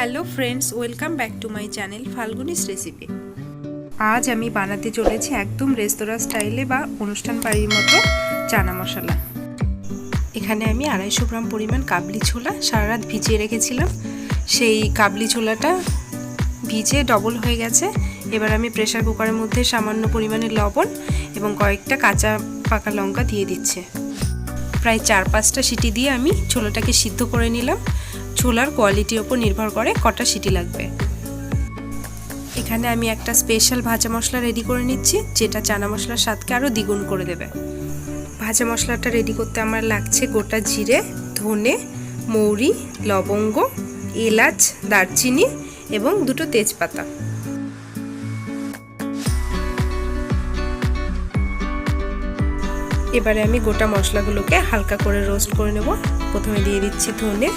Hello friends, welcome back to my channel Falguni's recipe. আজ আমি বানাতে চলেছি একদম রেস্তোরাঁ স্টাইলে বা অনুষ্ঠান বাড়ির মতো চানা মশলা। এখানে আমি 250 গ্রাম পরিমাণ কাবলি ছোলা সারা রাত ভিজিয়ে রেখেছিলাম। সেই কাবলি ছোলাটা ভিজে ডবল হয়ে গেছে। এবার আমি প্রেসার কুকারের মধ্যে সামান্য পরিমাণে লবণ এবং কয়েকটা কাঁচা পাকা লঙ্কা দিয়ে দিচ্ছি। প্রায় 4-5টা সিটি দিয়ে আমি ছোলাটাকে সিদ্ধ করে নিলাম। ছোলার কোয়ালিটির ওপর নির্ভর করে কটা সিটি লাগবে। এখানে আমি একটা স্পেশাল ভাজা মশলা রেডি করে নিচ্ছি, যেটা চানা মশলার স্বাদকে আরও দ্বিগুণ করে দেবে। ভাজা মশলাটা রেডি করতে আমার লাগছে গোটা জিরে, ধনে, মৌরি, লবঙ্গ, এলাচ, দারচিনি এবং 2টো তেজপাতা। এবারে আমি গোটা মশলাগুলোকে হালকা করে রোস্ট করে নেব। প্রথমে দিয়ে দিচ্ছি ধনে,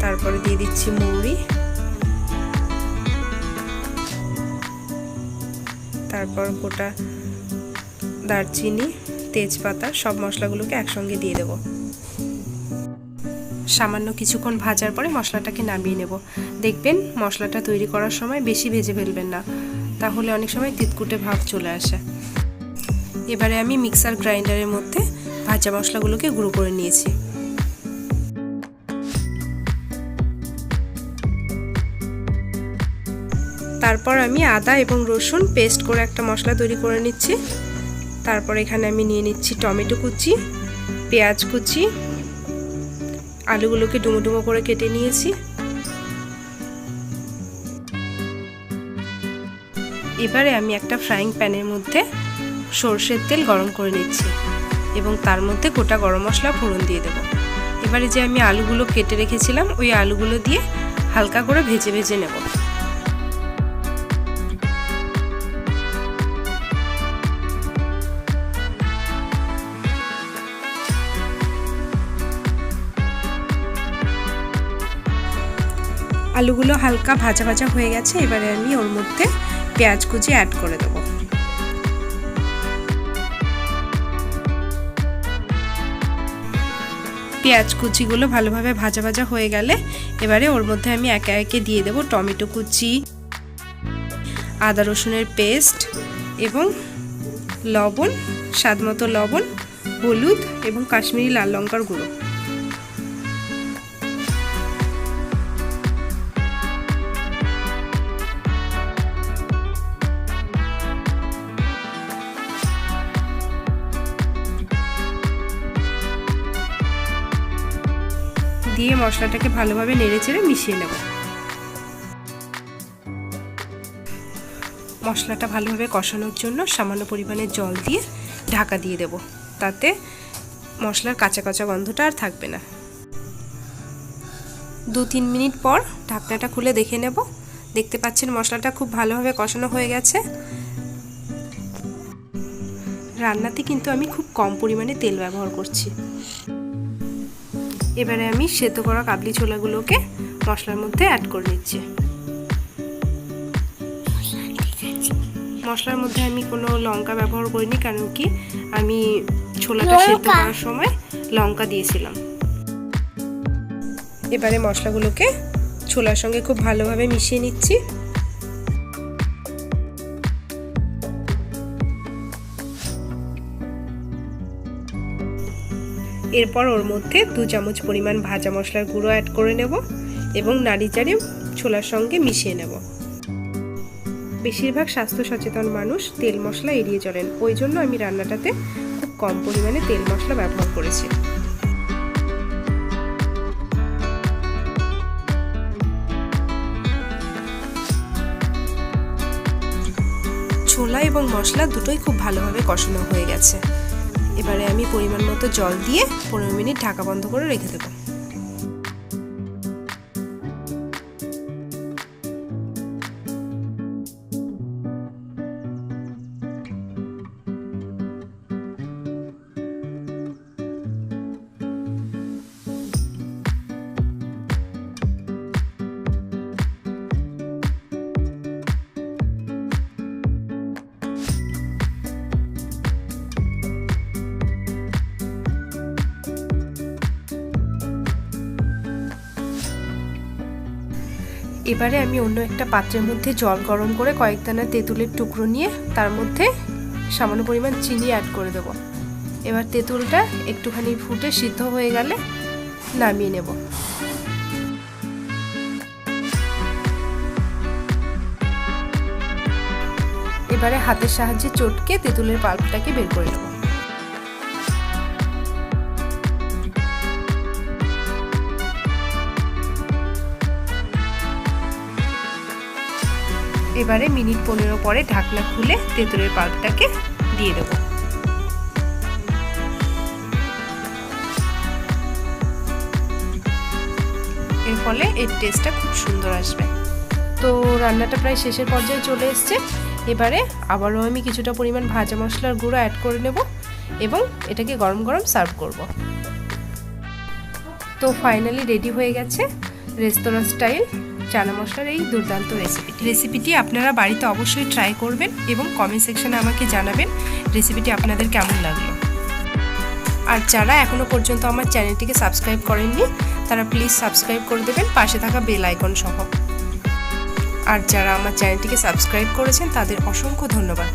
তারপরে দিয়ে দিচ্ছি মৌরি, তারপর গোটা দারচিনি, তেজপাতা, সব মশলাগুলোকে একসঙ্গে দিয়ে দেব। সামান্য কিছুক্ষণ ভাজার পরে মশলাটাকে নামিয়ে নেব। দেখবেন মশলাটা তৈরি করার সময় বেশি ভেজে ফেলবেন না, তাহলে অনেক সময় তিতকুটে ভাব চলে আসে। এবারে আমি মিক্সার গ্রাইন্ডারের মধ্যে ভাজা মশলাগুলোকে গুঁড়ো করে নিয়েছি। তারপর আমি আদা এবং রসুন পেস্ট করে একটা মশলা তৈরি করে নিচ্ছি। তারপর এখানে আমি নিয়ে নিচ্ছি টমেটো কুচি, পেঁয়াজ কুচি, আলুগুলোকে ডুমো ডুমো করে কেটে নিয়েছি। এবারে আমি একটা ফ্রাইং প্যানের মধ্যে সরষের তেল গরম করে নিচ্ছি এবং তার মধ্যে গোটা গরম মশলা ফোড়ন দিয়ে দেব। এবারে যে আমি আলুগুলো কেটে রেখেছিলাম, ওই আলুগুলো দিয়ে হালকা করে ভেজে ভেজে নেব। আলুগুলো হালকা ভাজা ভাজা হয়ে গেছে। এবারে আমি ওর মধ্যে পেঁয়াজ কুচি অ্যাড করে দেব। পেঁয়াজ কুচিগুলো ভালোভাবে ভাজা ভাজা হয়ে গেলে এবারে ওর মধ্যে আমি একে একে দিয়ে দেব টমেটো কুচি, আদা রসুনের পেস্ট এবং লবণ, স্বাদমতো লবণ, হলুদ এবং কাশ্মীরি লাল লঙ্কার গুঁড়ো। দিয়ে মশলাটাকে ভালোভাবে নেড়েচেড়ে মিশিয়ে নেব। মশলাটা ভালোভাবে কষানোর জন্য সামান্য পরিমাণে জল দিয়ে ঢাকা দিয়ে দেব, তাতে মশলার কাঁচা কাঁচা গন্ধটা আর থাকবে না। 2-3 মিনিট পর ঢাকনাটা খুলে দেখে নেব। দেখতে পাচ্ছেন মশলাটা খুব ভালোভাবে কষানো হয়ে গেছে। রান্নাতে কিন্তু আমি খুব কম পরিমাণে তেল ব্যবহার করছি। এবারে আমি সেদ্ধ করা কাবলি ছোলাগুলোকে মশলার মধ্যে অ্যাড করে নিচ্ছি। মশলার মধ্যে আমি কোনো লঙ্কা ব্যবহার করিনি, কারণ কি আমি ছোলাটা সেদ্ধ করার সময় লঙ্কা দিয়েছিলাম। এবারে মশলাগুলোকে ছোলার সঙ্গে খুব ভালোভাবে মিশিয়ে নিচ্ছি। এরপর ওর মধ্যে 2 চামচ পরিমাণ ভাজা মশলার গুঁড়ো অ্যাড করে নেব এবং নাড়িচাড়ে ছোলার সঙ্গে মিশিয়ে নেব। বেশিরভাগ স্বাস্থ্য সচেতন মানুষ তেল মশলা এড়িয়ে চলেন, ওই জন্য আমি রান্নাটাতে খুব কম পরিমাণে তেল মশলা ব্যবহার করেছি। ছোলা এবং মশলা দুটোই খুব ভালোভাবে কষানো হয়ে গেছে। এবারে আমি পরিমাণ মতো জল দিয়ে 15 মিনিট ঢাকা বন্ধ করে রেখে দেব। এবারে আমি অন্য একটা পাত্রের মধ্যে জল গরম করে কয়েক দানা তেঁতুলের টুকরো নিয়ে তার মধ্যে সামান্য পরিমাণ চিনি অ্যাড করে দেব। এবার তেঁতুলটা একটুখানি ফুটে সিদ্ধ হয়ে গেলে নামিয়ে নেব। এবারে হাতের সাহায্যে চটকে তেঁতুলের পাল্পটাকে বের করে নেব। এবারে মিনিট 15 পরে ঢাকনা খুলে তেঁতুলের পাল্পটাকে দিয়ে দেব। এর ফলে এর টেস্টটা খুব সুন্দর আসবে। তো রান্নাটা প্রায় শেষের পর্যায়ে চলে এসছে। এবারে আবারও আমি কিছুটা পরিমাণ ভাজা মশলার গুঁড়ো অ্যাড করে নেব এবং এটাকে গরম গরম সার্ভ করব। তো ফাইনালি রেডি হয়ে গেছে রেস্তোরাঁ স্টাইল চানা মশলার এই দুর্দান্ত রেসিপিটি আপনারা বাড়িতে অবশ্যই ট্রাই করবেন এবং কমেন্ট সেকশনে আমাকে জানাবেন রেসিপিটি আপনাদের কেমন লাগলো। আর যারা এখনও পর্যন্ত আমার চ্যানেলটিকে সাবস্ক্রাইব করেননি তারা প্লিজ সাবস্ক্রাইব করে দেবেন পাশে থাকা বেল আইকন সহ। আর যারা আমার চ্যানেলটিকে সাবস্ক্রাইব করেছেন তাদের অসংখ্য ধন্যবাদ।